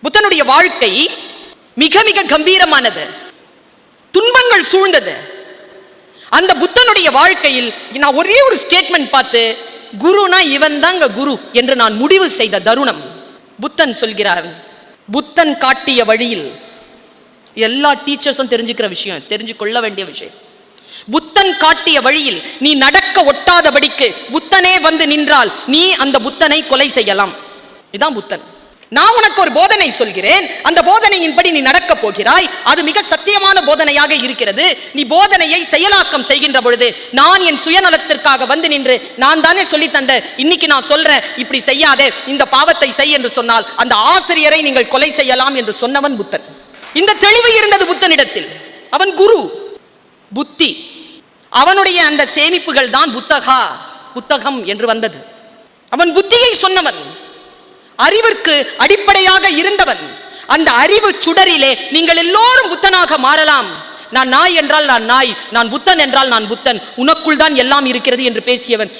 புத்தனுடைய வாழ்க்கை மிக மிக கம்பீரமானது. துன்பங்கள் சூழ்ந்தது. அந்த புத்தனுடைய வாழ்க்கையில் நான் ஒரே ஒரு ஸ்டேட்மெண்ட் பார்த்து குருனா இவன் தாங்க குரு என்று நான் முடிவு செய்த தருணம். புத்தன் சொல்கிறார், புத்தன் காட்டிய வழியில், எல்லா டீச்சர்ஸும் தெரிஞ்சுக்கிற விஷயம், தெரிஞ்சு கொள்ள வேண்டிய விஷயம். புத்தன் காட்டிய வழியில் நீ நடக்க ஒட்டாதபடிக்கு புத்தனே வந்து நின்றால் நீ அந்த புத்தனை கொலை செய்யலாம். இதுதான் புத்தன். நான் உனக்கு ஒரு போதனை சொல்கிறேன், அந்த போதனையின்படி நீ நடக்க போகிறாய். அது மிக சத்தியமான போதனையாக இருக்கிறது. நீ போதனையை செயலாக்கம் செய்கின்ற பொழுது நான் என் சுயநலத்திற்காக வந்து நின்று நான் தானே சொல்லி தந்த, இன்னைக்கு நான் சொல்றேன் இப்படி செய்யாதே, இந்த பாவத்தை செய் என்று சொன்னால் அந்த ஆசிரியரை நீங்கள் கொலை செய்யலாம் என்று சொன்னவன் புத்தன். இந்த தெளிவு இருந்தது புத்தனிடத்தில். அவன் குரு, புத்தி, அவனுடைய அந்த சேமிப்புகள் தான் புத்தகம் என்று வந்தது. அவன் புத்தியை சொன்னவன், அறிவிற்கு அடிப்படையாக இருந்தவன். அந்த அறிவு சுடரிலே நீங்கள் எல்லோரும் புத்தனாக மாறலாம். நான் நாய் என்றால் நான் நாய், நான் புத்தன் என்றால் நான் புத்தன், உனக்குள் தான் எல்லாம் இருக்கிறது என்று பேசியவன்.